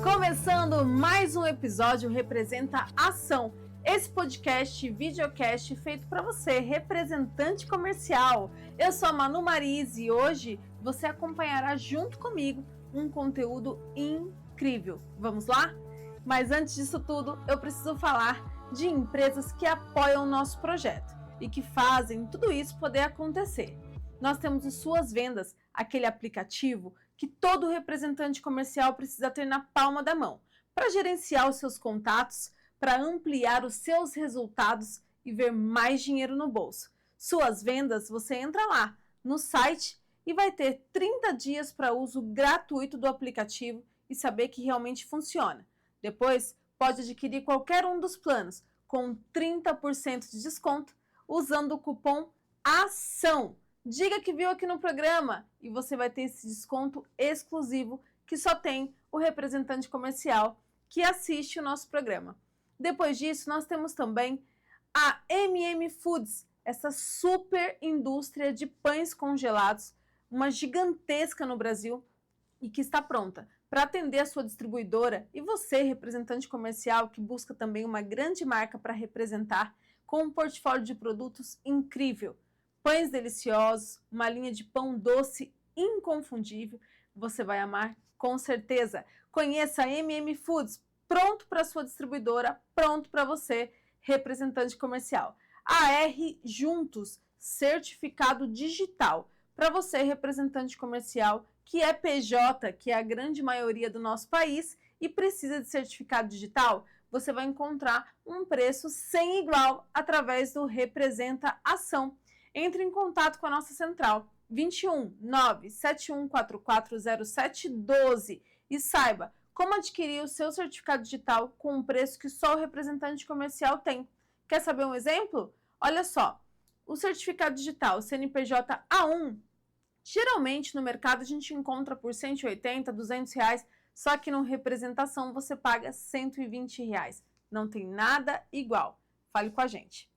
Começando mais um episódio Representa Ação. Esse podcast, videocast feito para você, representante comercial. Eu sou a Manu Mariz e hoje você acompanhará junto comigo um conteúdo incrível. Vamos lá? Mas antes disso tudo, eu preciso falar de empresas que apoiam o nosso projeto e que fazem tudo isso poder acontecer. Nós temos o Suas Vendas, aquele aplicativo que todo representante comercial precisa ter na palma da mão para gerenciar os seus contatos, para ampliar os seus resultados e ver mais dinheiro no bolso. Suas Vendas, você entra lá no site e vai ter 30 dias para uso gratuito do aplicativo e saber que realmente funciona. Depois, pode adquirir qualquer um dos planos com 30% de desconto usando o cupom ACção. Diga que viu aqui no programa e você vai ter esse desconto exclusivo que só tem o representante comercial que assiste o nosso programa. Depois disso, nós temos também a Foods, essa super indústria de pães congelados, uma gigantesca no Brasil e que está pronta para atender a sua distribuidora e você, representante comercial, que busca também uma grande marca para representar com um portfólio de produtos incrível. Pães deliciosos, uma linha de pão doce inconfundível, você vai amar com certeza. Conheça a Foods, pronto para sua distribuidora, pronto para você, representante comercial. AR Juntos, certificado digital, para você, representante comercial, que é PJ, que é a grande maioria do nosso país e precisa de certificado digital, você vai encontrar um preço sem igual através do Representa Ação. Entre em contato com a nossa central 21 971440712 e saiba como adquirir o seu certificado digital com um preço que só o representante comercial tem. Quer saber um exemplo? Olha só, o certificado digital, o CNPJ A1, geralmente no mercado a gente encontra por 180, 200 reais, só que no Representação você paga 120 reais. Não tem nada igual. Fale com a gente.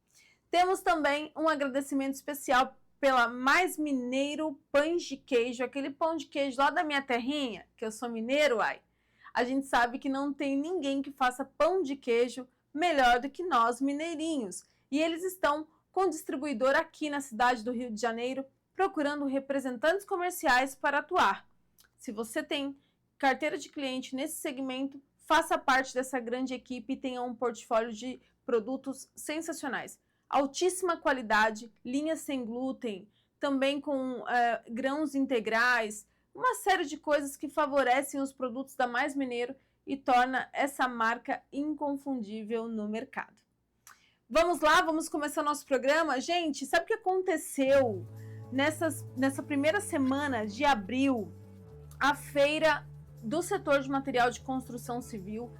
Temos também um agradecimento especial pela Mais Mineiro Pães de Queijo, aquele pão de queijo lá da minha terrinha, que eu sou mineiro, ai. A gente sabe que não tem ninguém que faça pão de queijo melhor do que nós mineirinhos. E eles estão com distribuidor aqui na cidade do Rio de Janeiro, procurando representantes comerciais para atuar. Se você tem carteira de cliente nesse segmento, faça parte dessa grande equipe e tenha um portfólio de produtos sensacionais. Altíssima qualidade, linha sem glúten, também com grãos integrais, uma série de coisas que favorecem os produtos da Mais Mineiro e torna essa marca inconfundível no mercado. Vamos lá, vamos começar nosso programa? Gente, sabe o que aconteceu nessa primeira semana de abril? A feira do setor de material de construção civil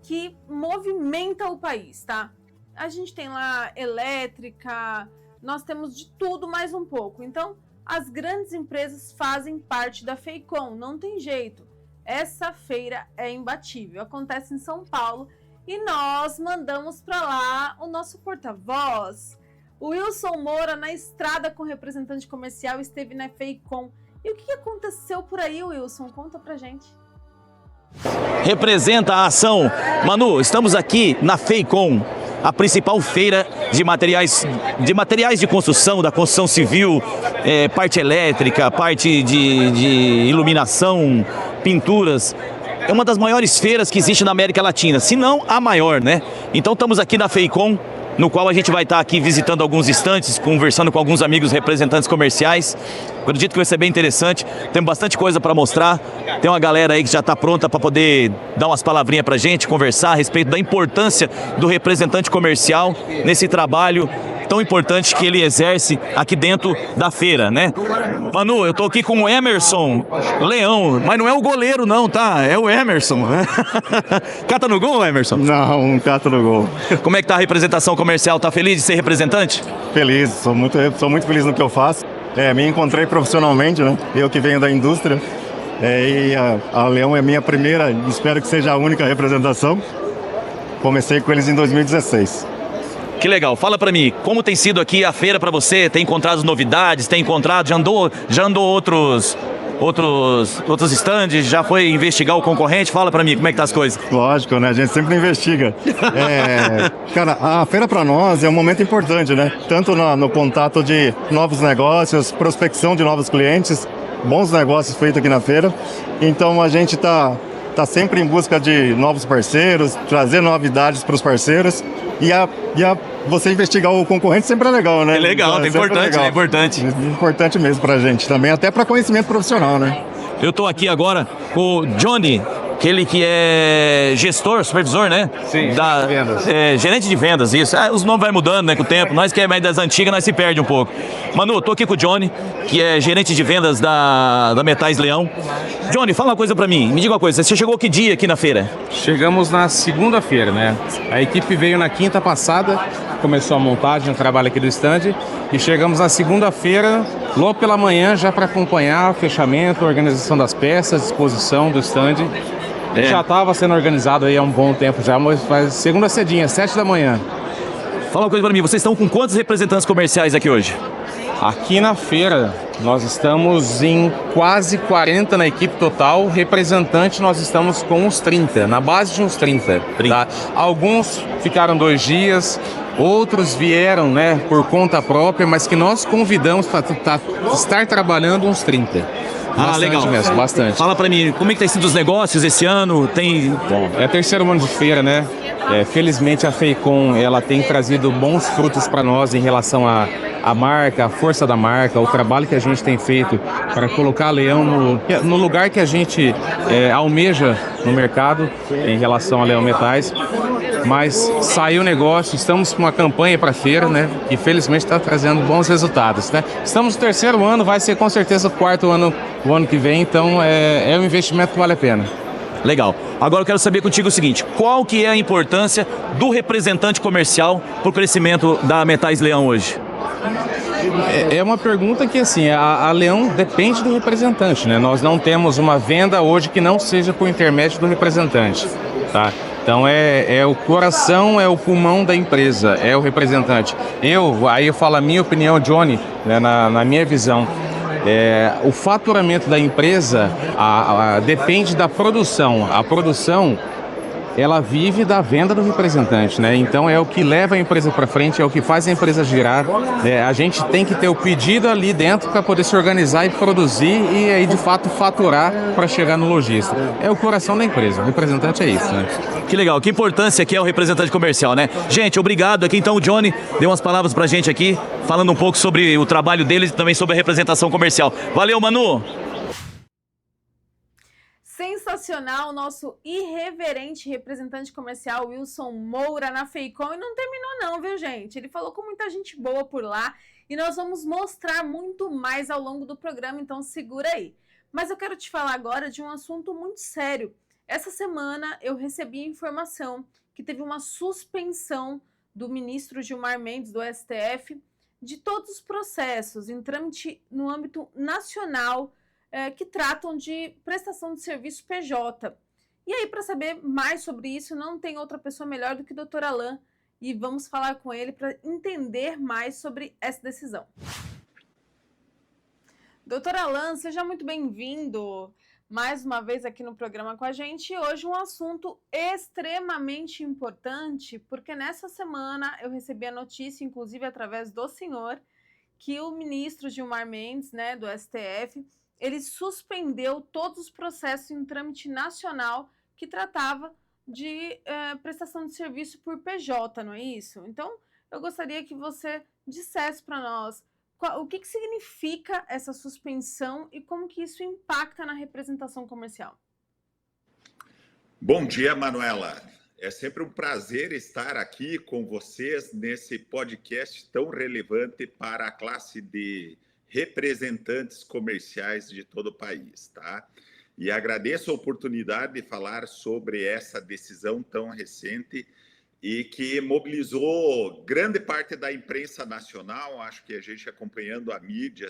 que movimenta o país, tá? A gente tem lá elétrica, nós temos de tudo mais um pouco. Então, as grandes empresas fazem parte da FEICOM, não tem jeito. Essa feira é imbatível, acontece em São Paulo e nós mandamos para lá o nosso porta-voz. O Wilson Moura, na estrada com o representante comercial, esteve na FEICOM. E o que aconteceu por aí, Wilson? Conta pra gente. Representa a Ação. Manu, estamos aqui na FEICOM, a principal feira de materiais de construção, da construção civil, parte elétrica, parte de iluminação, pinturas. É uma das maiores feiras que existe na América Latina, se não a maior, né? Então estamos aqui na FEICOM, no qual a gente vai estar aqui visitando alguns estantes, conversando com alguns amigos representantes comerciais. Acredito que vai ser bem interessante, tem bastante coisa para mostrar, tem uma galera aí que já está pronta para poder dar umas palavrinhas para a gente, conversar a respeito da importância do representante comercial nesse trabalho tão importante que ele exerce aqui dentro da feira, né? Manu, eu tô aqui com o Emerson Leão, mas não é o goleiro não, tá? É o Emerson. Cata no gol, Emerson? Não cata no gol. Como é que tá a representação comercial? Tá feliz de ser representante? Feliz, sou muito feliz no que eu faço. Me encontrei profissionalmente, né? Eu que venho da indústria. E a Leão é minha primeira, espero que seja a única representação. Comecei com eles em 2016. Que legal, fala pra mim, como tem sido aqui a feira pra você? Tem encontrado novidades, já andou outros outros estandes, já foi investigar o concorrente? Fala para mim, como é que tá as coisas? Lógico, né? A gente sempre investiga. Cara, a feira para nós é um momento importante, né? Tanto no contato de novos negócios, prospecção de novos clientes, bons negócios feitos aqui na feira. Então a gente tá sempre em busca de novos parceiros, trazer novidades para os parceiros. E você investigar o concorrente sempre é legal, né? É legal, é importante, legal. É importante. É importante mesmo pra gente também, até para conhecimento profissional, né? Eu tô aqui agora com o Johnny, aquele que é gestor, supervisor, né? Sim, da, vendas. Gerente de vendas, isso. Os nomes vai mudando, né, com o tempo. Nós que é mais das antigas, nós se perde um pouco. Manu, eu tô aqui com o Johnny, que é gerente de vendas da Metais Leão. Johnny, fala uma coisa pra mim. Me diga uma coisa, você chegou que dia aqui na feira? Chegamos na segunda-feira, né? A equipe veio na quinta passada, começou a montagem, o trabalho aqui do stand, e chegamos na segunda-feira, logo pela manhã, já para acompanhar o fechamento, a organização das peças, disposição do stand. Já estava sendo organizado aí há um bom tempo já, mas faz segunda cedinha, 7 da manhã. Fala uma coisa pra mim, vocês estão com quantos representantes comerciais aqui hoje? Aqui na feira, nós estamos em quase 40 na equipe total. Representante, nós estamos com uns 30, na base de uns 30. Tá? Alguns ficaram 2 dias, outros vieram, né, por conta própria, mas que nós convidamos para estar trabalhando uns 30. Bastante legal. Mesmo, bastante. Fala pra mim, como é que tá sendo os negócios esse ano? Bom, é 3º ano de feira, né? Felizmente a FEICOM, ela tem trazido bons frutos para nós em relação à marca, a força da marca, o trabalho que a gente tem feito para colocar a Leão no lugar que a gente almeja no mercado em relação a Leão Metais. Mas saiu o negócio, estamos com uma campanha para a feira, né? E felizmente está trazendo bons resultados, né? Estamos no 3º ano, vai ser com certeza o 4º ano, o ano que vem, então é um investimento que vale a pena. Legal. Agora eu quero saber contigo o seguinte, qual que é a importância do representante comercial para o crescimento da Metais Leão hoje? É uma pergunta que, assim, a Leão depende do representante, né? Nós não temos uma venda hoje que não seja por intermédio do representante, tá? Então é o coração, é o pulmão da empresa, é o representante. Aí eu falo a minha opinião, Johnny, né, na minha visão. O faturamento da empresa depende da produção. A produção, ela vive da venda do representante, né? Então é o que leva a empresa para frente, é o que faz a empresa girar. A gente tem que ter o pedido ali dentro para poder se organizar e produzir e aí de fato faturar para chegar no lojista. É o coração da empresa, o representante é isso, né? Que legal, que importância que é o representante comercial, né? Gente, obrigado aqui. Então o Johnny deu umas palavras pra gente aqui, falando um pouco sobre o trabalho deles e também sobre a representação comercial. Valeu, Manu! Sensacional, o nosso irreverente representante comercial Wilson Moura na FEICOM, e não terminou não, viu gente? Ele falou com muita gente boa por lá e nós vamos mostrar muito mais ao longo do programa, então segura aí. Mas eu quero te falar agora de um assunto muito sério. Essa semana eu recebi a informação que teve uma suspensão do ministro Gilmar Mendes do STF de todos os processos em trâmite no âmbito nacional que tratam de prestação de serviço PJ. E aí, para saber mais sobre isso, não tem outra pessoa melhor do que o Dr. Alain, e vamos falar com ele para entender mais sobre essa decisão. Dr. Alain, seja muito bem-vindo mais uma vez aqui no programa com a gente. E hoje um assunto extremamente importante, porque nessa semana eu recebi a notícia, inclusive através do senhor, que o ministro Gilmar Mendes, né, do STF, ele suspendeu todos os processos em trâmite nacional que tratava de prestação de serviço por PJ, não é isso? Então, eu gostaria que você dissesse para nós o que significa essa suspensão e como que isso impacta na representação comercial. Bom dia, Manuela. É sempre um prazer estar aqui com vocês nesse podcast tão relevante para a classe de representantes comerciais de todo o país, tá? E agradeço a oportunidade de falar sobre essa decisão tão recente e que mobilizou grande parte da imprensa nacional. Acho que a gente acompanhando a mídia,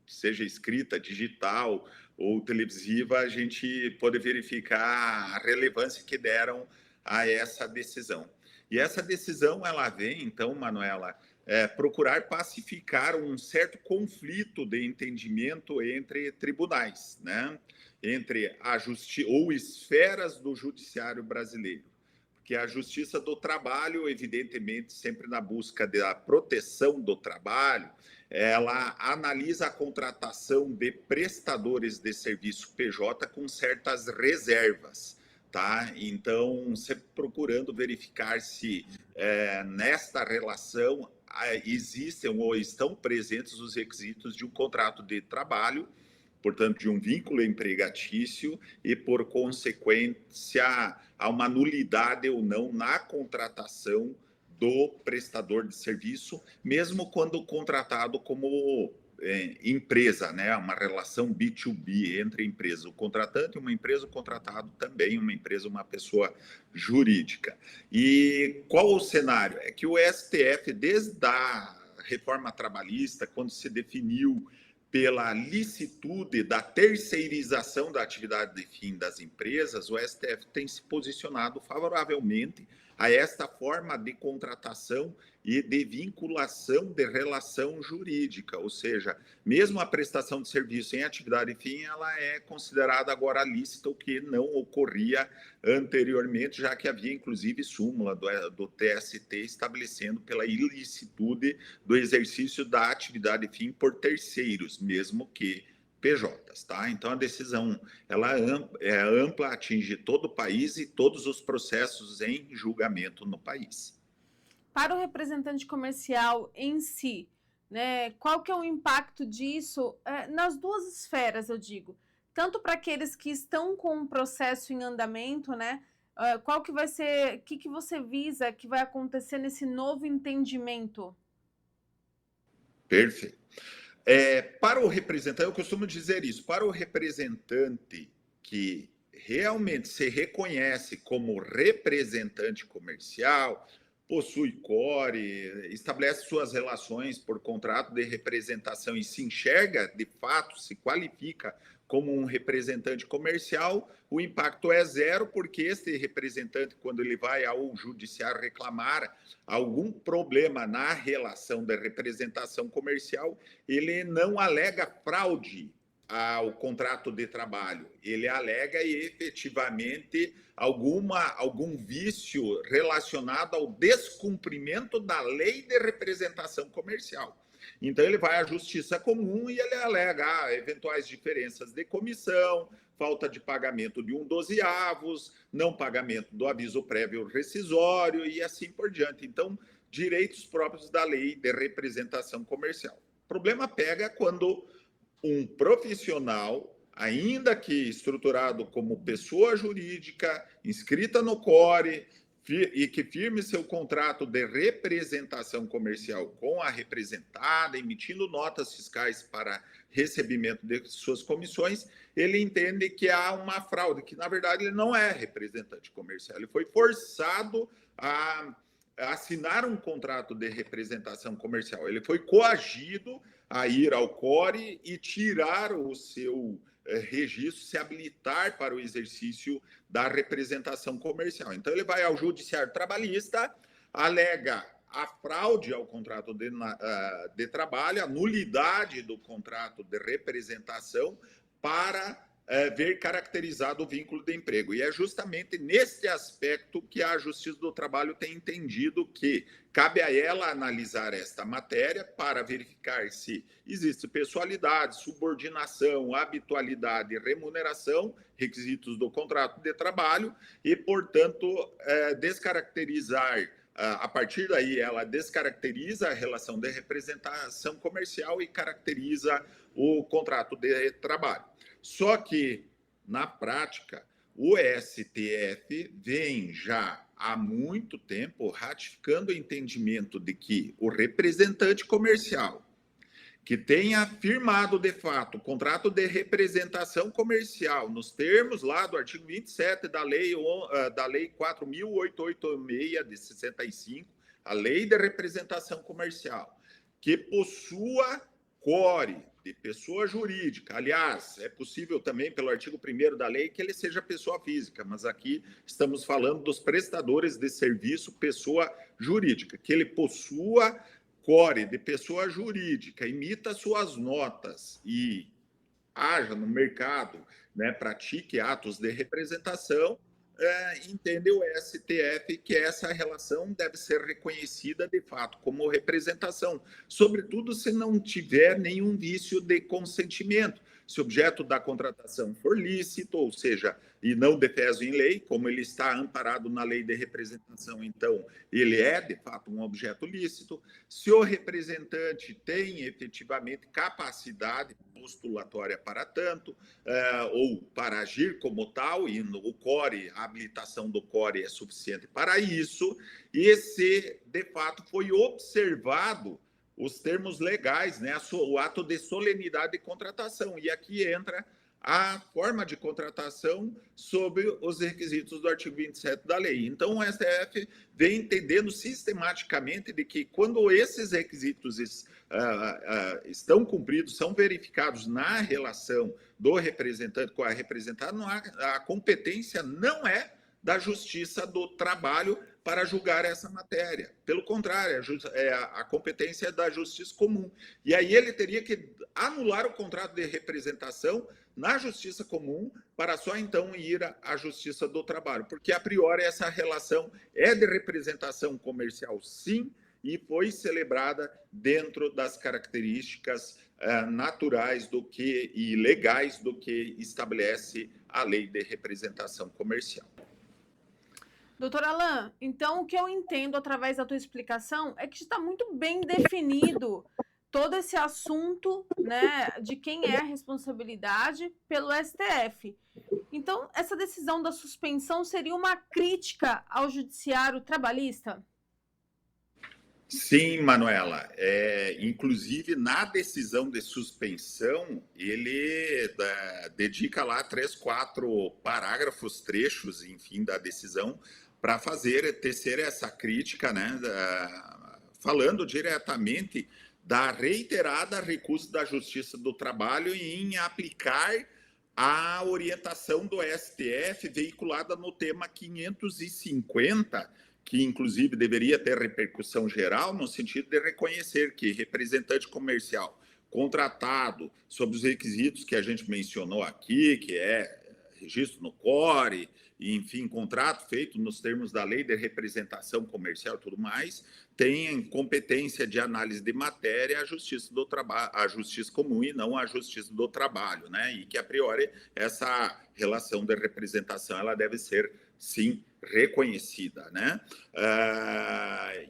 seja escrita, digital ou televisiva, a gente pode verificar a relevância que deram a essa decisão. E essa decisão, ela vem, então, Manuela, procurar pacificar um certo conflito de entendimento entre tribunais, né? Entre a justiça ou esferas do judiciário brasileiro. Porque a Justiça do Trabalho, evidentemente, sempre na busca da proteção do trabalho, ela analisa a contratação de prestadores de serviço PJ com certas reservas, tá? Então, sempre procurando verificar se nesta relação existem ou estão presentes os requisitos de um contrato de trabalho, portanto, de um vínculo empregatício e, por consequência, há uma nulidade ou não na contratação do prestador de serviço, mesmo quando contratado como empresa, né? Uma relação B2B entre empresas. O contratante uma empresa, o contratado também uma empresa, uma pessoa jurídica. E qual o cenário? É que o STF, desde a reforma trabalhista, quando se definiu pela licitude da terceirização da atividade de fim das empresas, o STF tem se posicionado favoravelmente a esta forma de contratação e de vinculação de relação jurídica, ou seja, mesmo a prestação de serviço em atividade de fim, ela é considerada agora lícita, o que não ocorria anteriormente, já que havia inclusive súmula do TST estabelecendo pela ilicitude do exercício da atividade de fim por terceiros, mesmo que PJs, tá? Então a decisão ela é ampla, atinge todo o país e todos os processos em julgamento no país. Para o representante comercial em si, né, qual que é o impacto disso nas duas esferas, eu digo, tanto para aqueles que estão com um processo em andamento, né? Qual que vai ser, o que você visa que vai acontecer nesse novo entendimento? Perfeito. Para o representante, eu costumo dizer isso, para o representante que realmente se reconhece como representante comercial, possui core, estabelece suas relações por contrato de representação e se enxerga, de fato, se qualifica como um representante comercial, o impacto é zero, porque este representante, quando ele vai ao judiciário reclamar algum problema na relação da representação comercial, ele não alega fraude ao contrato de trabalho, ele alega efetivamente algum vício relacionado ao descumprimento da lei de representação comercial. Então ele vai à justiça comum e ele alega eventuais diferenças de comissão, falta de pagamento de 1/12, não pagamento do aviso prévio rescisório e assim por diante. Então, direitos próprios da lei de representação comercial. O problema pega quando um profissional, ainda que estruturado como pessoa jurídica, inscrita no CORE, e que firme seu contrato de representação comercial com a representada, emitindo notas fiscais para recebimento de suas comissões, ele entende que há uma fraude, que na verdade ele não é representante comercial, ele foi forçado a assinar um contrato de representação comercial, ele foi coagido a ir ao CORE e tirar o seu registro, se habilitar para o exercício da representação comercial. Então, ele vai ao judiciário trabalhista, alega a fraude ao contrato de trabalho, a nulidade do contrato de representação para ver caracterizado o vínculo de emprego. E é justamente nesse aspecto que a Justiça do Trabalho tem entendido que cabe a ela analisar esta matéria para verificar se existe pessoalidade, subordinação, habitualidade e remuneração, requisitos do contrato de trabalho, e, portanto, descaracterizar. A partir daí, ela descaracteriza a relação de representação comercial e caracteriza o contrato de trabalho. Só que, na prática, o STF vem já há muito tempo ratificando o entendimento de que o representante comercial que tenha firmado, de fato, o contrato de representação comercial nos termos lá do artigo 27 da Lei 4.886 de 65, a Lei de Representação Comercial, que possua core de pessoa jurídica. Aliás, é possível também, pelo artigo 1º da lei, que ele seja pessoa física, mas aqui estamos falando dos prestadores de serviço pessoa jurídica, que ele possua core de pessoa jurídica emita suas notas e haja no mercado, né, pratique atos de representação, entende o STF que essa relação deve ser reconhecida de fato como representação, sobretudo se não tiver nenhum vício de consentimento. Se o objeto da contratação for lícito, ou seja, e não defeso em lei, como ele está amparado na lei de representação, então ele é de fato um objeto lícito. Se o representante tem efetivamente capacidade postulatória para tanto, ou para agir como tal, e no core, a habilitação do core é suficiente para isso, e se de fato foi observado os termos legais, né, o ato de solenidade de contratação. E aqui entra a forma de contratação sob os requisitos do artigo 27 da lei. Então, o STF vem entendendo sistematicamente de que quando esses requisitos estão cumpridos, são verificados na relação do representante com a representada, a competência não é da Justiça do Trabalho para julgar essa matéria. Pelo contrário, a competência é da Justiça Comum. E aí ele teria que anular o contrato de representação na Justiça Comum para só então ir à Justiça do Trabalho, porque a priori essa relação é de representação comercial, sim, e foi celebrada dentro das características naturais e legais do que estabelece a lei de representação comercial. Doutor Alain, então o que eu entendo através da tua explicação é que está muito bem definido todo esse assunto, né, de quem é a responsabilidade pelo STF. Então, essa decisão da suspensão seria uma crítica ao judiciário trabalhista? Sim, Manuela. Inclusive, na decisão de suspensão, ele dedica lá 3, 4 parágrafos, trechos, enfim, da decisão, para tecer essa crítica, né, falando diretamente da reiterada recusa da Justiça do Trabalho em aplicar a orientação do STF veiculada no tema 550, que inclusive deveria ter repercussão geral, no sentido de reconhecer que representante comercial contratado sob os requisitos que a gente mencionou aqui, que é registro no core, enfim, contrato feito nos termos da lei de representação comercial e tudo mais, tem competência de análise de matéria a Justiça do Trabalho, a Justiça Comum e não a Justiça do Trabalho, né? E que a priori essa relação de representação ela deve ser sim reconhecida, né?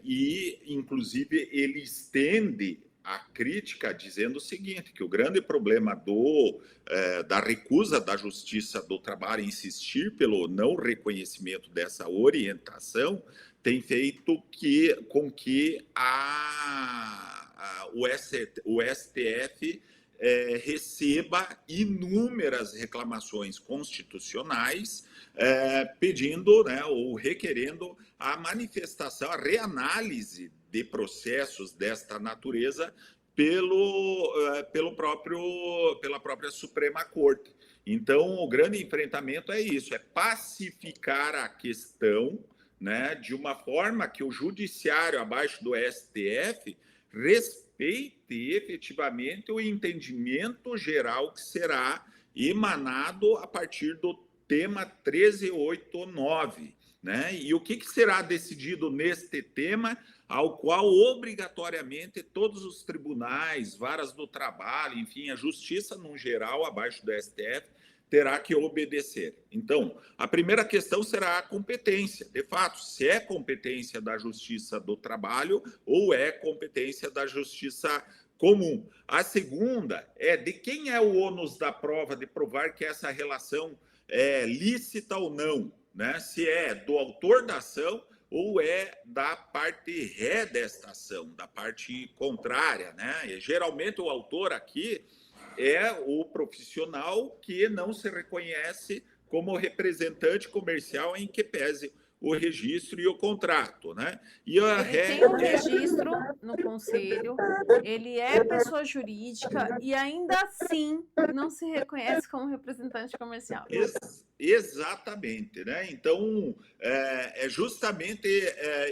E inclusive ele estende a crítica dizendo o seguinte, que o grande problema da recusa da Justiça do Trabalho em insistir pelo não reconhecimento dessa orientação tem feito com que o STF receba inúmeras reclamações constitucionais pedindo, né, ou requerendo a manifestação, a reanálise de processos desta natureza pela própria Suprema Corte. Então, o grande enfrentamento é isso, é pacificar a questão, né, de uma forma que o judiciário abaixo do STF respeite efetivamente o entendimento geral que será emanado a partir do tema 1389, né? E o que será decidido neste tema, ao qual obrigatoriamente todos os tribunais, varas do trabalho, enfim, a justiça no geral abaixo do STF terá que obedecer. Então, a primeira questão será a competência. De fato, se é competência da Justiça do Trabalho ou é competência da Justiça Comum. A segunda é de quem é o ônus da prova de provar que essa relação é lícita ou não, né? Se é do autor da ação ou é da parte ré desta ação, da parte contrária, né? E, geralmente o autor aqui é o profissional que não se reconhece como representante comercial em que pese o registro e o contrato, né? E a Ele tem um registro no conselho, ele é pessoa jurídica e ainda assim não se reconhece como representante comercial. Exatamente, né? Então, justamente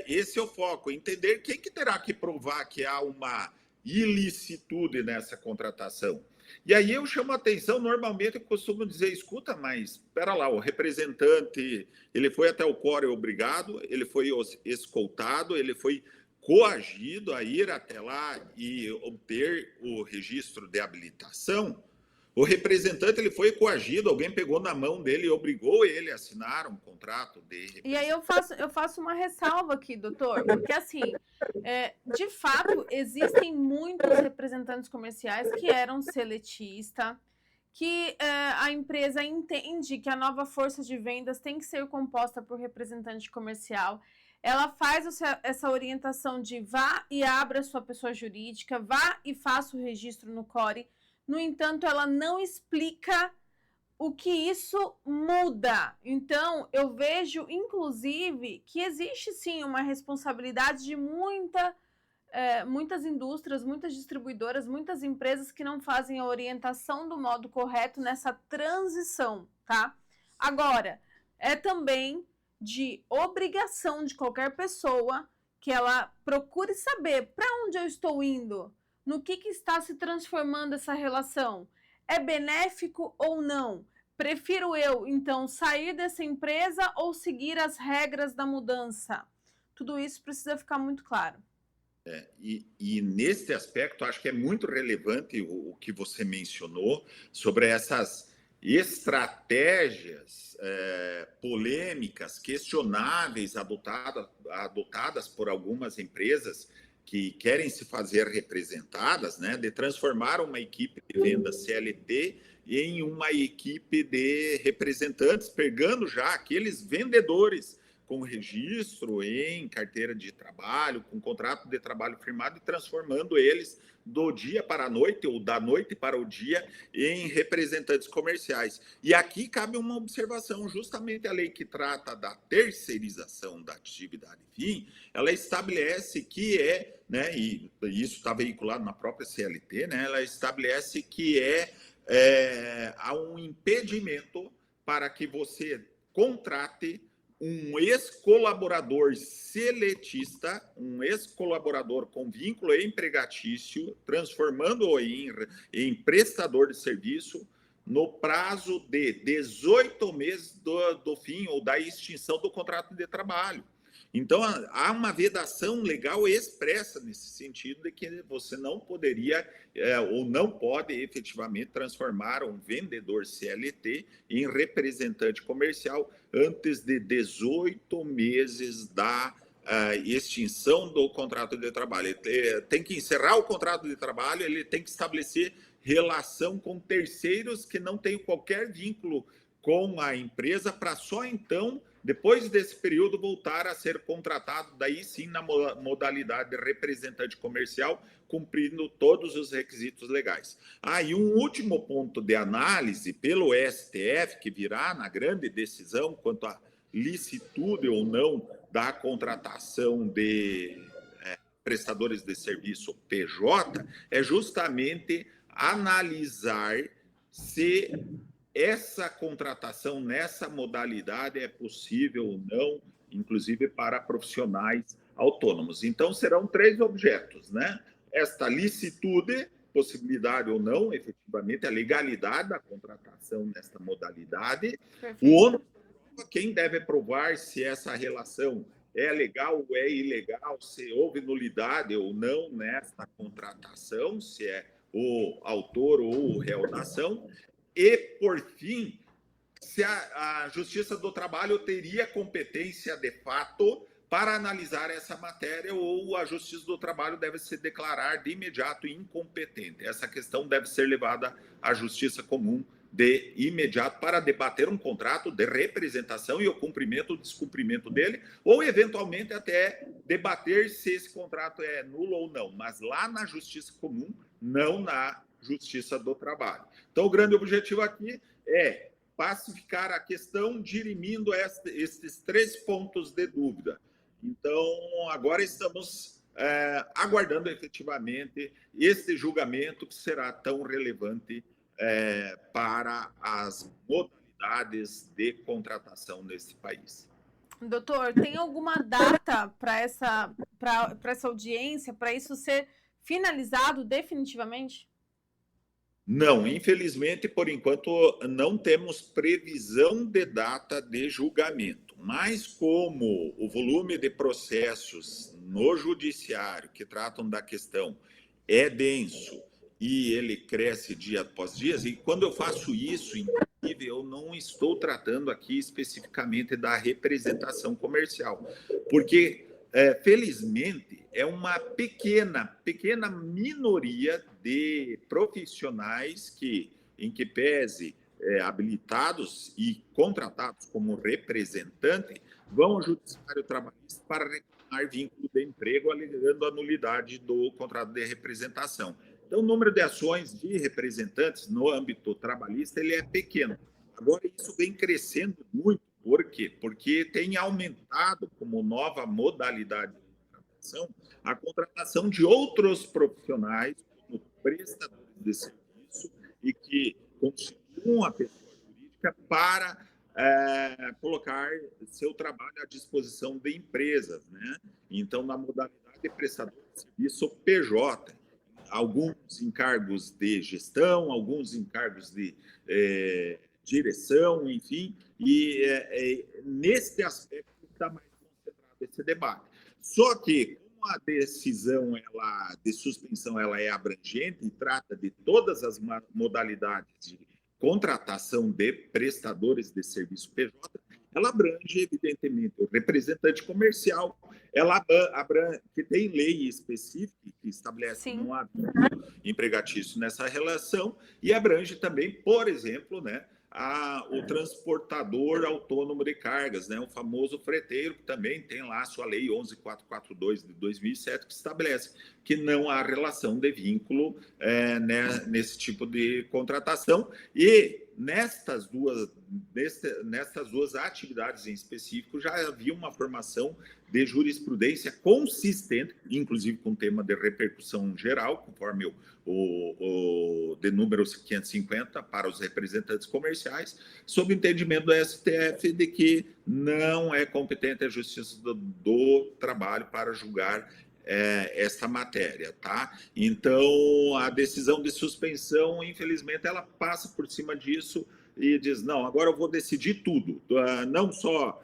esse é o foco, entender quem que terá que provar que há uma ilicitude nessa contratação. E aí eu chamo a atenção, normalmente eu costumo dizer, escuta, mas espera lá, o representante, ele foi até o core obrigado, ele foi escoltado, ele foi coagido a ir até lá e obter o registro de habilitação. O representante, ele foi coagido, alguém pegou na mão dele e obrigou ele a assinar um contrato de... E aí eu faço uma ressalva aqui, doutor, porque assim, de fato, existem muitos representantes comerciais que eram seletistas, que a empresa entende que a nova força de vendas tem que ser composta por representante comercial. Ela faz essa orientação de vá e abra sua pessoa jurídica, vá e faça o registro no CORE. No entanto, ela não explica o que isso muda. Então, eu vejo, inclusive, que existe sim uma responsabilidade de muitas indústrias, muitas distribuidoras, muitas empresas que não fazem a orientação do modo correto nessa transição, tá? Agora, é também de obrigação de qualquer pessoa que ela procure saber para onde eu estou indo, no que está se transformando essa relação. É benéfico ou não? Prefiro eu, então, sair dessa empresa ou seguir as regras da mudança? Tudo isso precisa ficar muito claro. E nesse aspecto, acho que é muito relevante o que você mencionou sobre essas estratégias polêmicas, questionáveis, adotadas por algumas empresas que querem se fazer representadas, né, de transformar uma equipe de venda CLT em uma equipe de representantes, pegando já aqueles vendedores com registro em carteira de trabalho, com contrato de trabalho firmado e transformando eles do dia para a noite ou da noite para o dia em representantes comerciais. E aqui cabe uma observação, justamente a lei que trata da terceirização da atividade fim, ela estabelece que né, e isso está veiculado na própria CLT, né, ela estabelece que há um impedimento para que você contrate um ex-colaborador seletista, um ex-colaborador com vínculo empregatício, transformando-o em prestador de serviço no prazo de 18 meses do fim ou da extinção do contrato de trabalho. Então, há uma vedação legal expressa nesse sentido de que você não poderia ou não pode efetivamente transformar um vendedor CLT em representante comercial antes de 18 meses da extinção do contrato de trabalho. Ele tem que encerrar o contrato de trabalho, ele tem que estabelecer relação com terceiros que não têm qualquer vínculo com a empresa, para só então, depois desse período, voltar a ser contratado, daí sim na modalidade de representante comercial, cumprindo todos os requisitos legais. E um último ponto de análise pelo STF, que virá na grande decisão quanto à licitude ou não da contratação de prestadores de serviço PJ, é justamente analisar se essa contratação nessa modalidade é possível ou não, inclusive para profissionais autônomos. Então, serão 3 objetos, né? Esta licitude, possibilidade ou não, efetivamente, a legalidade da contratação nesta modalidade. Perfeito. O ônus, quem deve provar se essa relação é legal ou é ilegal, se houve nulidade ou não nesta contratação, se é o autor ou o réu da ação. E, por fim, se a Justiça do Trabalho teria competência, de fato, para analisar essa matéria ou a Justiça do Trabalho deve se declarar de imediato incompetente. Essa questão deve ser levada à Justiça Comum de imediato para debater um contrato de representação e o cumprimento ou descumprimento dele, ou, eventualmente, até debater se esse contrato é nulo ou não, mas lá na Justiça Comum, não na Justiça do Trabalho. Então, o grande objetivo aqui é pacificar a questão, dirimindo esses 3 pontos de dúvida. Então, agora estamos aguardando efetivamente este julgamento que será tão relevante para as modalidades de contratação nesse país. Doutor, tem alguma data para essa audiência, para isso ser finalizado definitivamente? Não, infelizmente, por enquanto, não temos previsão de data de julgamento. Mas como o volume de processos no judiciário que tratam da questão é denso e ele cresce dia após dia, e quando eu faço isso, inclusive, eu não estou tratando aqui especificamente da representação comercial, porque felizmente, é uma pequena minoria de profissionais que, em que pese habilitados e contratados como representante, vão ao Judiciário Trabalhista para reclamar vínculo de emprego, alegando a nulidade do contrato de representação. Então, o número de ações de representantes no âmbito trabalhista ele é pequeno. Agora, isso vem crescendo muito. Por quê? Porque tem aumentado como nova modalidade de contratação a contratação de outros profissionais como prestadores de serviço e que constituam a pessoa jurídica para colocar seu trabalho à disposição de empresas, né? Então, na modalidade de prestador de serviço PJ, alguns encargos de gestão, alguns encargos de direção, enfim, e nesse aspecto está mais concentrado esse debate. Só que, como a decisão de suspensão ela é abrangente e trata de todas as modalidades de contratação de prestadores de serviço PJ, ela abrange, evidentemente, o representante comercial, ela abrange, que tem lei específica que estabelece que não há empregatício nessa relação, e abrange também, por exemplo, né, o transportador autônomo de cargas, né, o famoso freteiro, que também tem lá a sua lei 11.442 de 2007, que estabelece que não há relação de vínculo nesse tipo de contratação. E nestas duas atividades em específico já havia uma formação de jurisprudência consistente, inclusive com tema de repercussão geral, conforme o de número 550 para os representantes comerciais, sob entendimento do STF de que não é competente a Justiça do Trabalho para julgar esta matéria, tá? Então, a decisão de suspensão, infelizmente, ela passa por cima disso e diz, não, agora eu vou decidir tudo, não só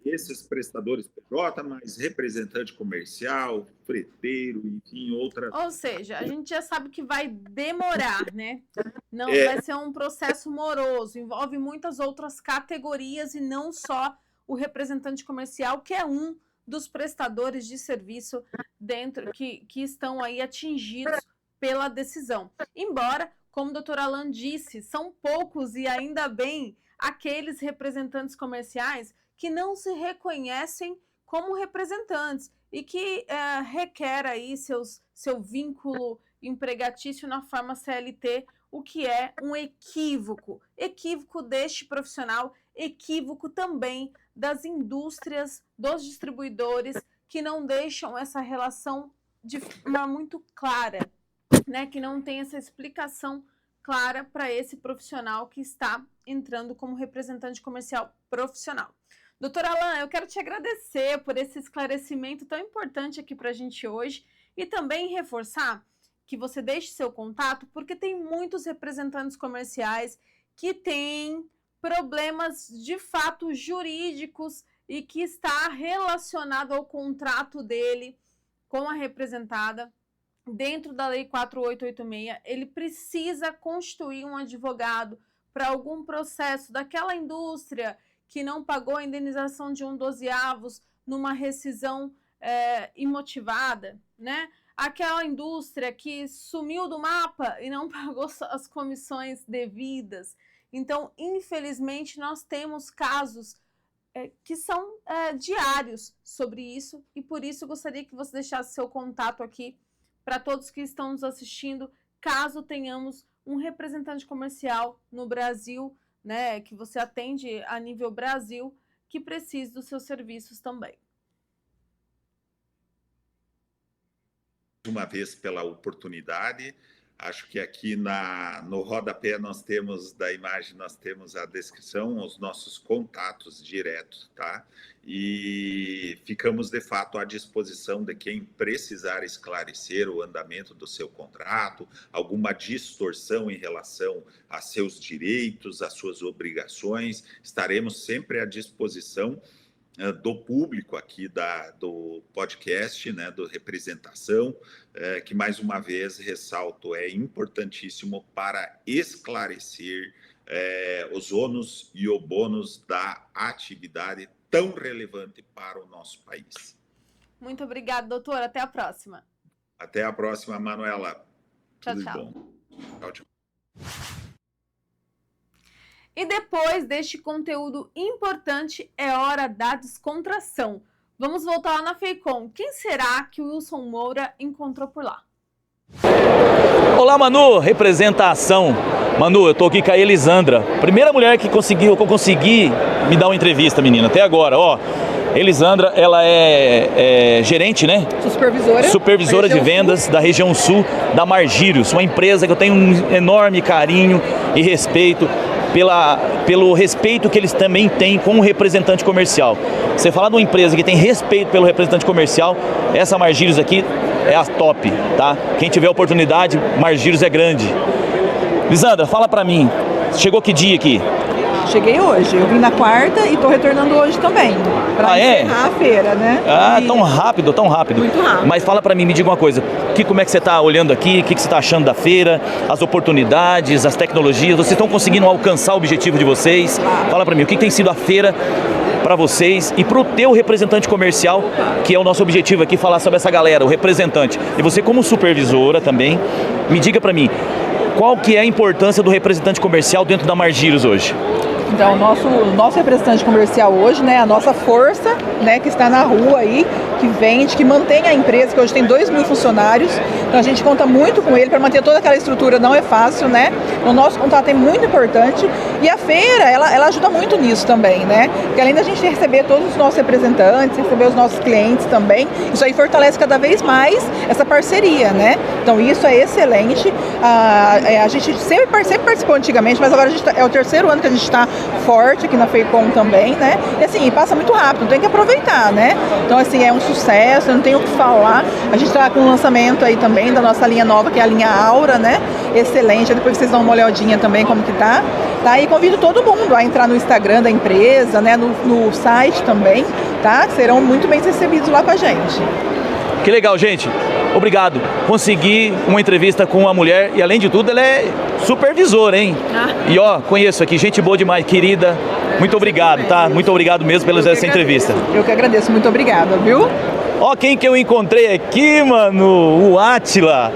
esses prestadores PJ, mas representante comercial, freteiro, enfim, outra... Ou seja, a gente já sabe que vai demorar, né? Não vai ser um processo moroso, envolve muitas outras categorias e não só o representante comercial, que é um dos prestadores de serviço dentro que estão aí atingidos pela decisão. Embora, como o doutor Alan disse, são poucos e ainda bem aqueles representantes comerciais que não se reconhecem como representantes e que requer aí seu vínculo empregatício na forma CLT, o que é um equívoco. Equívoco deste profissional, equívoco também das indústrias, dos distribuidores, que não deixam essa relação de forma muito clara, né? Que não tem essa explicação clara para esse profissional que está entrando como representante comercial profissional. Doutor Alan, eu quero te agradecer por esse esclarecimento tão importante aqui para a gente hoje e também reforçar que você deixe seu contato, porque tem muitos representantes comerciais que têm problemas de fato jurídicos e que está relacionado ao contrato dele com a representada dentro da Lei 4886. Ele precisa constituir um advogado para algum processo daquela indústria que não pagou a indenização de 1/12 numa rescisão imotivada, né? Aquela indústria que sumiu do mapa e não pagou as comissões devidas. Então, infelizmente, nós temos casos que são diários sobre isso e por isso eu gostaria que você deixasse seu contato aqui para todos que estão nos assistindo, caso tenhamos um representante comercial no Brasil né, que você atende a nível Brasil, que precise dos seus serviços também. Uma vez pela oportunidade. Acho que aqui no rodapé da imagem nós temos a descrição, os nossos contatos diretos, tá? E ficamos de fato à disposição de quem precisar esclarecer o andamento do seu contrato, alguma distorção em relação a seus direitos, às suas obrigações. Estaremos sempre à disposição do público aqui do podcast, né, do Representação, que mais uma vez ressalto, é importantíssimo para esclarecer os ônus e o bônus da atividade tão relevante para o nosso país. Muito obrigada, doutor. Até a próxima. Até a próxima, Manuela. Tchau, Tudo tchau. bom. Tchau, tchau. E depois deste conteúdo importante, é hora da descontração. Vamos voltar lá na FEICOM. Quem será que o Wilson Moura encontrou por lá? Olá, Manu, representa a ação. Manu, eu tô aqui com a Elisandra, primeira mulher que eu consegui me dar uma entrevista, menina, até agora, ó. Elisandra, ela é gerente, né? Supervisora de vendas da região sul da Margírios, uma empresa que eu tenho um enorme carinho e respeito pelo respeito que eles também têm com o representante comercial. Você falar de uma empresa que tem respeito pelo representante comercial, essa Margírios aqui é a top, tá? Quem tiver oportunidade, Margírios é grande. Elisandra, fala pra mim, chegou que dia aqui? Cheguei hoje, eu vim na quarta e tô retornando hoje também, para encerrar a feira, né? Tão rápido, tão rápido. Muito rápido. Mas fala pra mim, me diga uma coisa, como é que você tá olhando aqui, o que você tá achando da feira, as oportunidades, as tecnologias, vocês estão conseguindo alcançar o objetivo de vocês? Fala pra mim, o que tem sido a feira para vocês e para o teu representante comercial, que é o nosso objetivo aqui, falar sobre essa galera, o representante. E você como supervisora também, me diga pra mim, qual que é a importância do representante comercial dentro da Margírios hoje? Então, o nosso representante comercial hoje, né, a nossa força, né, que está na rua aí, que vende, que mantém a empresa, que hoje tem 2.000 funcionários. Então, a gente conta muito com ele para manter toda aquela estrutura, não é fácil, né? O nosso contato é muito importante e a feira, ela ajuda muito nisso também, né? Porque além da gente receber todos os nossos representantes, receber os nossos clientes também, isso aí fortalece cada vez mais essa parceria, né? Então, isso é excelente. A gente sempre participou antigamente, mas agora é o terceiro ano que a gente está forte aqui na FEICOM também, né? E assim, passa muito rápido, tem que aproveitar, né? Então, assim, é um sucesso, eu não tenho o que falar. A gente está com um lançamento aí também da nossa linha nova, que é a linha Aura, né? Excelente, depois vocês dão uma olhadinha também como que tá. E convido todo mundo a entrar no Instagram da empresa, né? No site também, tá? Serão muito bem recebidos lá com a gente. Que legal, gente. Obrigado. Consegui uma entrevista com uma mulher e, além de tudo, ela é supervisora, hein? E, ó, conheço aqui, gente boa demais, querida. Muito obrigado, tá? Muito obrigado mesmo pela essa entrevista. Eu que agradeço, muito obrigada, viu? Ó, quem que eu encontrei aqui, mano? O Átila,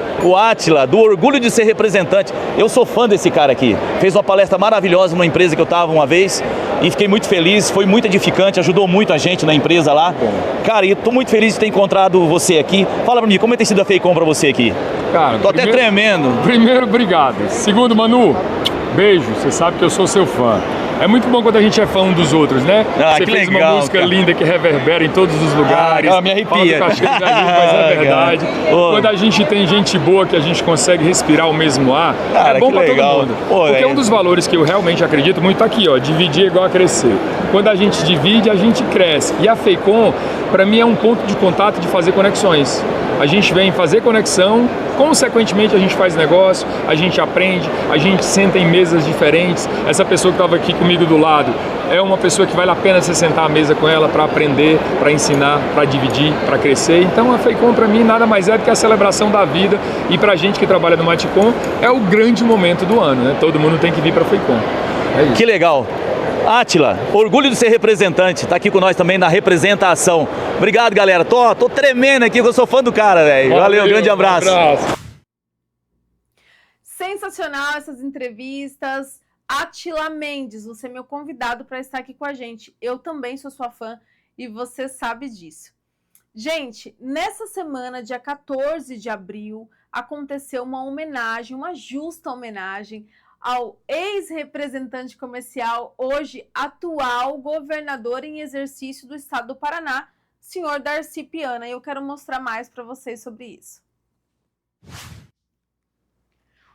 do Orgulho de Ser Representante. Eu sou fã desse cara aqui. Fez uma palestra maravilhosa numa empresa que eu estava uma vez e fiquei muito feliz, foi muito edificante, ajudou muito a gente na empresa lá. Cara, e eu tô muito feliz de ter encontrado você aqui. Fala pra mim, como tem sido a FEICOM pra você aqui? Cara, tô até tremendo. Primeiro, obrigado. Segundo, Manu, beijo, você sabe que eu sou seu fã. É muito bom quando a gente é fã um dos outros, né? Você fez legal, uma música linda que reverbera em todos os lugares. Me arrepia. Fala do cachê da gente, mas é verdade. Quando a gente tem gente boa que a gente consegue respirar o mesmo ar, é bom pra todo mundo. Porque um dos valores que eu realmente acredito muito tá aqui, ó, dividir é igual a crescer. Quando a gente divide, a gente cresce. E a FEICOM, pra mim, é um ponto de contato de fazer conexões. A gente vem fazer conexão, consequentemente a gente faz negócio, a gente aprende, a gente senta em mesas diferentes. Essa pessoa que estava aqui comigo do lado é uma pessoa que vale a pena você sentar à mesa com ela para aprender, para ensinar, para dividir, para crescer. Então a FEICOM para mim nada mais é do que a celebração da vida e para a gente que trabalha no Maticom é o grande momento do ano, né? Todo mundo tem que vir para a FEICOM. É isso. Que legal. Átila, orgulho de ser representante, tá aqui com nós também na Representação. Obrigado, galera. Tô tremendo aqui, eu sou fã do cara, velho. Valeu, grande abraço. Sensacional essas entrevistas. Átila Mendes, você é meu convidado para estar aqui com a gente. Eu também sou sua fã e você sabe disso. Gente, nessa semana, dia 14 de abril, aconteceu uma homenagem, uma justa homenagem ao ex-representante comercial, hoje atual governador em exercício do estado do Paraná, senhor Darcy Piana. E eu quero mostrar mais para vocês sobre isso.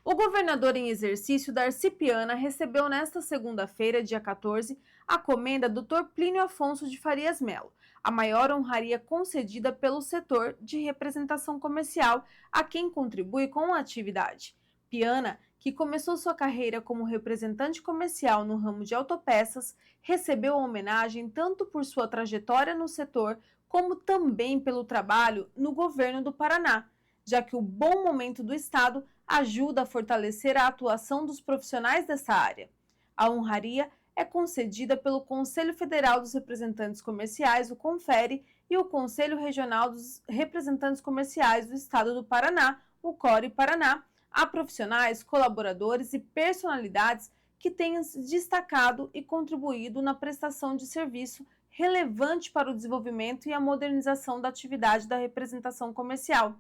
O governador em exercício, Darcy Piana, recebeu nesta segunda-feira, dia 14, a comenda do Dr. Plínio Afonso de Farias Melo, a maior honraria concedida pelo setor de representação comercial a quem contribui com a atividade. Piana, que começou sua carreira como representante comercial no ramo de autopeças, recebeu a homenagem tanto por sua trajetória no setor, como também pelo trabalho no governo do Paraná, já que o bom momento do estado ajuda a fortalecer a atuação dos profissionais dessa área. A honraria é concedida pelo Conselho Federal dos Representantes Comerciais, o CONFERE, e o Conselho Regional dos Representantes Comerciais do Estado do Paraná, o CORE Paraná, a profissionais, colaboradores e personalidades que tenham se destacado e contribuído na prestação de serviço relevante para o desenvolvimento e a modernização da atividade da representação comercial.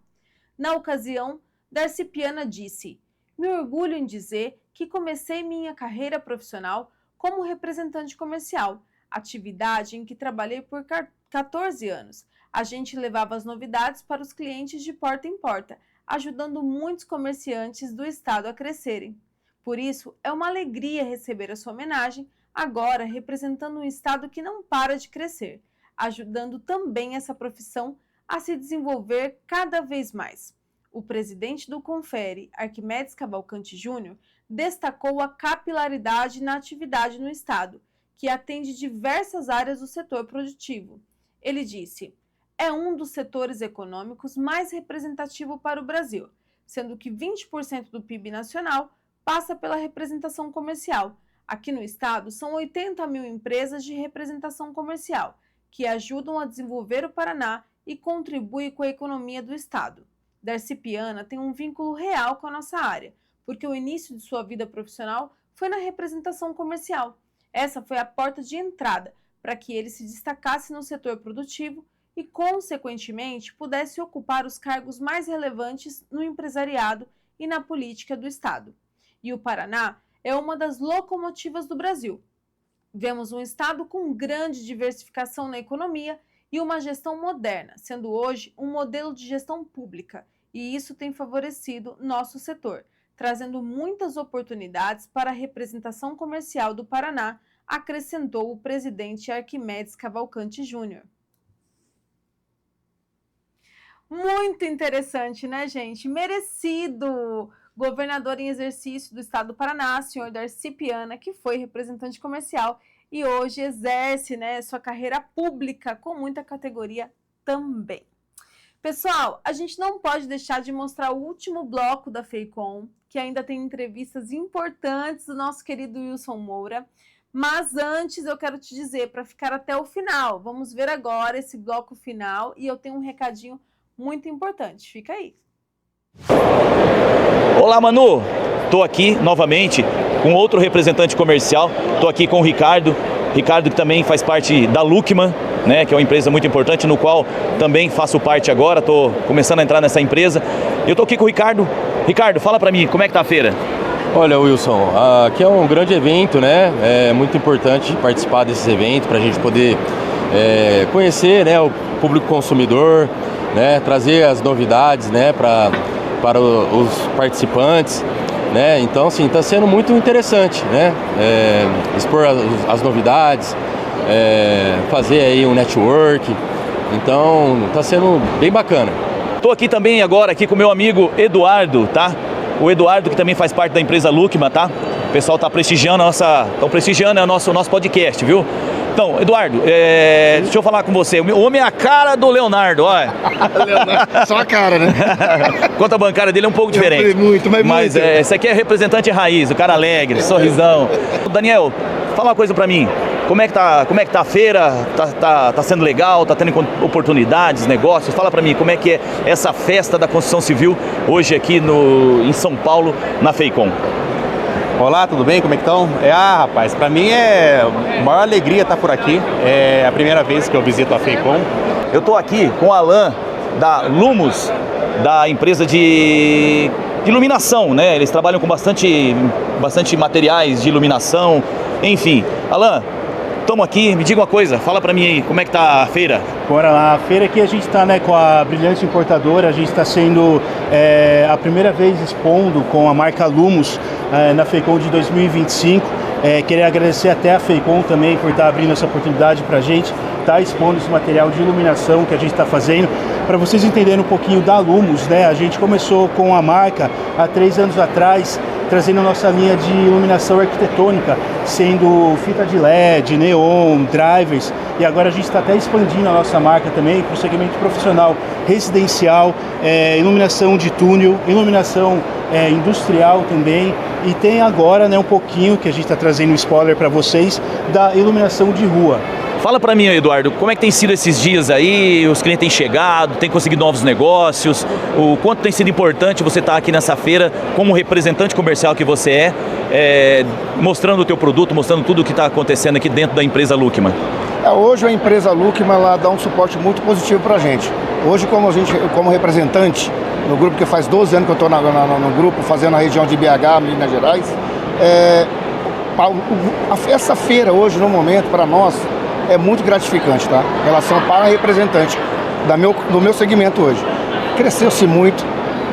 Na ocasião, Darcy Piana disse: "Me orgulho em dizer que comecei minha carreira profissional como representante comercial, atividade em que trabalhei por 14 anos. A gente levava as novidades para os clientes de porta em porta, ajudando muitos comerciantes do estado a crescerem. Por isso, é uma alegria receber a sua homenagem, agora representando um estado que não para de crescer, ajudando também essa profissão a se desenvolver cada vez mais." O presidente do CONFERE, Arquimedes Cavalcante Júnior, destacou a capilaridade na atividade no estado, que atende diversas áreas do setor produtivo. Ele disse: "É um dos setores econômicos mais representativo para o Brasil, sendo que 20% do PIB nacional passa pela representação comercial. Aqui no estado, são 80 mil empresas de representação comercial, que ajudam a desenvolver o Paraná e contribuem com a economia do estado." Darcy Piana tem um vínculo real com a nossa área, porque o início de sua vida profissional foi na representação comercial. Essa foi a porta de entrada para que ele se destacasse no setor produtivo e, consequentemente, pudesse ocupar os cargos mais relevantes no empresariado e na política do estado. E o Paraná é uma das locomotivas do Brasil. Vemos um estado com grande diversificação na economia e uma gestão moderna, sendo hoje um modelo de gestão pública, e isso tem favorecido nosso setor, trazendo muitas oportunidades para a representação comercial do Paraná, acrescentou o presidente Arquimedes Cavalcante Júnior. Muito interessante, né, gente? Merecido! Governador em exercício do estado do Paraná, senhor Darcy Piana, que foi representante comercial e hoje exerce, né, sua carreira pública com muita categoria também. Pessoal, a gente não pode deixar de mostrar o último bloco da FEICOM, que ainda tem entrevistas importantes do nosso querido Wilson Moura. Mas antes eu quero te dizer para ficar até o final. Vamos ver agora esse bloco final e eu tenho um recadinho muito importante. Fica aí. Olá, Manu. Estou aqui novamente com outro representante comercial. Estou aqui com o Ricardo. Ricardo, que também faz parte da Luckman, né, que é uma empresa muito importante, no qual também faço parte agora. Estou começando a entrar nessa empresa. Eu estou aqui com o Ricardo. Ricardo, fala para mim, como é que tá a feira? Olha, Wilson, aqui é um grande evento, né? É muito importante participar desses eventos para a gente poder conhecer, né, o público consumidor, né, trazer as novidades, né, para os participantes, né? Então, assim, está sendo muito interessante, né? Expor as novidades, fazer aí um network. Então, está sendo bem bacana. Estou aqui também agora aqui com o meu amigo Eduardo, tá? O Eduardo, que também faz parte da empresa Luckman, tá? O pessoal está prestigiando o nosso podcast, viu? Então, Eduardo, deixa eu falar com você. O homem é a cara do Leonardo, olha. Só a cara, né? Conta bancária dele é um pouco diferente. Mas esse aqui é representante raiz, o cara alegre, sorrisão. Daniel, fala uma coisa pra mim. Como é que tá a feira? Tá sendo legal? Tá tendo oportunidades, negócios? Fala pra mim, como é que é essa festa da construção civil hoje aqui em São Paulo, na FEICOM? Olá, tudo bem? Como é que estão? Rapaz, pra mim é a maior alegria estar por aqui. É a primeira vez que eu visito a FEICOM. Eu tô aqui com o Alan, da Lumos, da empresa de iluminação, né? Eles trabalham com bastante bastante materiais de iluminação, enfim. Alan, estamos aqui, me diga uma coisa, fala para mim aí, como é que tá a feira? Bora lá, a feira aqui a gente está, né, com a Brilhante Importadora, a gente está sendo a primeira vez expondo com a marca Lumos na FEICOM de 2025. Queria agradecer até a FEICOM também por estar abrindo essa oportunidade para a gente estar expondo esse material de iluminação que a gente está fazendo. Para vocês entenderem um pouquinho da Lumos, né, a gente começou com a marca há 3 anos atrás, trazendo nossa linha de iluminação arquitetônica, sendo fita de LED, neon, drivers, e agora a gente está até expandindo a nossa marca também para o segmento profissional, residencial, iluminação de túnel, iluminação industrial também, e tem agora, né, um pouquinho que a gente está trazendo um spoiler para vocês da iluminação de rua. Fala para mim, Eduardo, como é que tem sido esses dias aí? Os clientes têm chegado, têm conseguido novos negócios? O quanto tem sido importante você estar aqui nessa feira como representante comercial que você mostrando o teu produto, mostrando tudo o que está acontecendo aqui dentro da empresa Lukman? Hoje a empresa Lukman ela dá um suporte muito positivo para a gente. Hoje, como representante no grupo, que faz 12 anos que eu estou no grupo, fazendo a região de BH, Minas Gerais, essa feira hoje, no momento, para nós, é muito gratificante, tá? Em relação para representante do meu segmento hoje. Cresceu-se muito,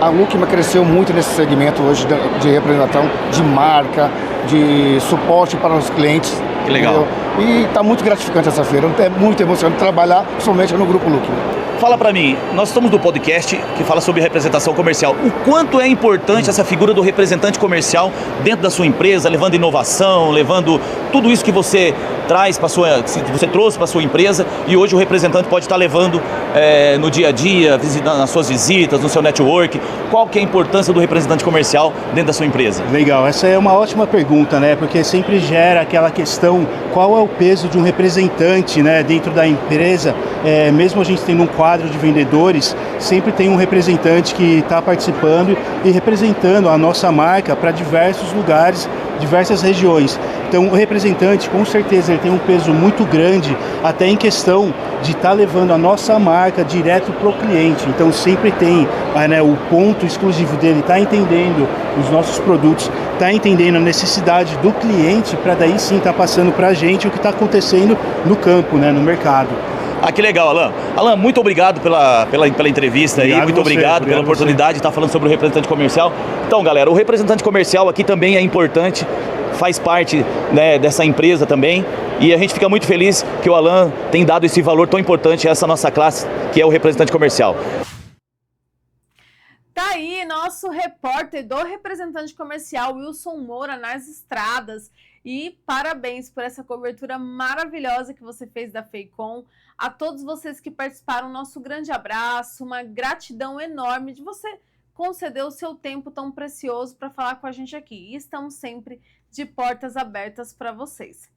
a Lukman cresceu muito nesse segmento hoje de representação, de marca, de suporte para os clientes. Que legal. Entendeu? E está muito gratificante essa feira, é muito emocionante trabalhar somente no Grupo Lukman. Fala para mim, nós estamos no podcast que fala sobre representação comercial. O quanto é importante essa figura do representante comercial dentro da sua empresa, levando inovação, levando tudo isso que você traz para você trouxe para sua empresa, e hoje o representante pode estar levando no dia a dia, nas suas visitas, no seu network. Qual que é a importância do representante comercial dentro da sua empresa? Legal, essa é uma ótima pergunta, né? Porque sempre gera aquela questão, qual é o peso de um representante, né, dentro da empresa? Mesmo a gente tendo um quadro de vendedores, sempre tem um representante que está participando e representando a nossa marca para diversos lugares, diversas regiões. Então o representante, com certeza, ele tem um peso muito grande, até em questão de estar levando a nossa marca direto para o cliente. Então sempre tem o ponto exclusivo dele, está entendendo os nossos produtos, está entendendo a necessidade do cliente, para daí sim estar passando para a gente o que está acontecendo no campo, né, no mercado. Ah, que legal, Alan. Alan, muito obrigado pela entrevista aí, muito obrigado pela oportunidade de estar falando sobre o representante comercial. Então, galera, o representante comercial aqui também é importante, faz parte, né, dessa empresa também, e a gente fica muito feliz que o Alan tem dado esse valor tão importante a essa nossa classe, que é o representante comercial. Tá aí nosso repórter do representante comercial, Wilson Moura, nas estradas. E parabéns por essa cobertura maravilhosa que você fez da FEICOM. A todos vocês que participaram, nosso grande abraço, uma gratidão enorme de você conceder o seu tempo tão precioso para falar com a gente aqui. E estamos sempre de portas abertas para vocês.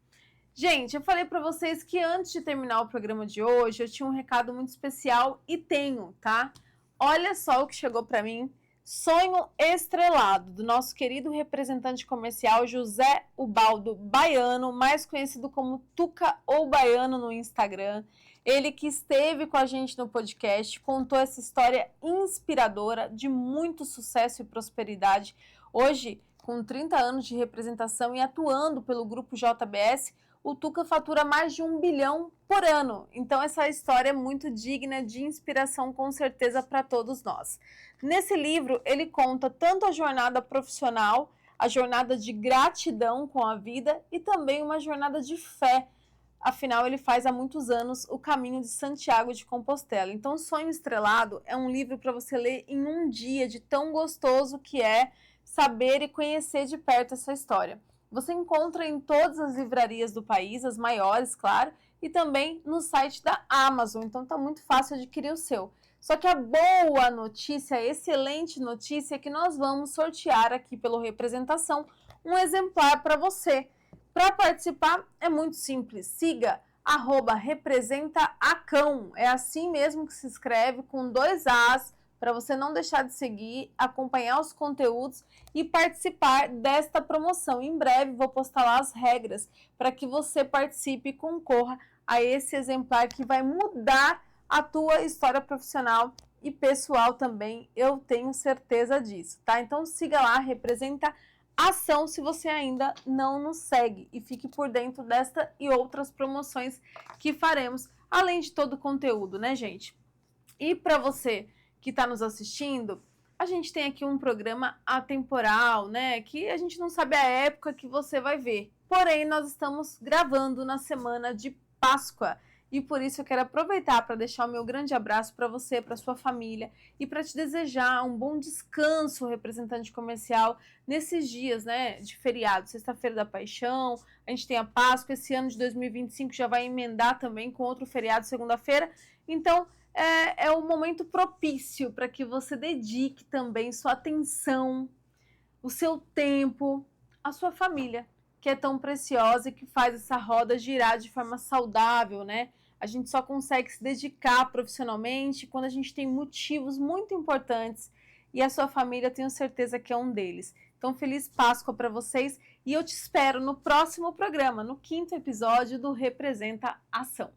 Gente, eu falei para vocês que antes de terminar o programa de hoje, eu tinha um recado muito especial e tenho, tá? Olha só o que chegou para mim. Sonho estrelado, do nosso querido representante comercial José Ubaldo Baiano, mais conhecido como Tuca ou Baiano no Instagram. Ele que esteve com a gente no podcast, contou essa história inspiradora de muito sucesso e prosperidade. Hoje, com 30 anos de representação e atuando pelo Grupo JBS, o Tuca fatura mais de 1 bilhão por ano. Então essa história é muito digna de inspiração, com certeza, para todos nós. Nesse livro, ele conta tanto a jornada profissional, a jornada de gratidão com a vida e também uma jornada de fé. Afinal, ele faz há muitos anos o caminho de Santiago de Compostela. Então, Sonho Estrelado é um livro para você ler em um dia, de tão gostoso que é saber e conhecer de perto essa história. Você encontra em todas as livrarias do país, as maiores, claro, e também no site da Amazon. Então, está muito fácil adquirir o seu. Só que a boa notícia, a excelente notícia, é que nós vamos sortear aqui pelo Representação um exemplar para você. Para participar é muito simples, siga @representaacão, é assim mesmo que se escreve, com 2 As, para você não deixar de seguir, acompanhar os conteúdos e participar desta promoção. Em breve vou postar lá as regras para que você participe e concorra a esse exemplar que vai mudar a tua história profissional e pessoal também, eu tenho certeza disso, tá? Então siga lá, Representa Ação se você ainda não nos segue e fique por dentro desta e outras promoções que faremos, além de todo o conteúdo, né, gente? E para você que está nos assistindo, a gente tem aqui um programa atemporal, né, que a gente não sabe a época que você vai ver. Porém, nós estamos gravando na semana de Páscoa. E por isso eu quero aproveitar para deixar o meu grande abraço para você, para sua família e para te desejar um bom descanso, representante comercial, nesses dias, né, de feriado. Sexta-feira da Paixão, a gente tem a Páscoa, esse ano de 2025 já vai emendar também com outro feriado, segunda-feira. Então, é um momento propício para que você dedique também sua atenção, o seu tempo, à sua família, que é tão preciosa e que faz essa roda girar de forma saudável, né? A gente só consegue se dedicar profissionalmente quando a gente tem motivos muito importantes e a sua família, tenho certeza que é um deles. Então, feliz Páscoa para vocês e eu te espero no próximo programa, no 5º episódio do Representa Ação.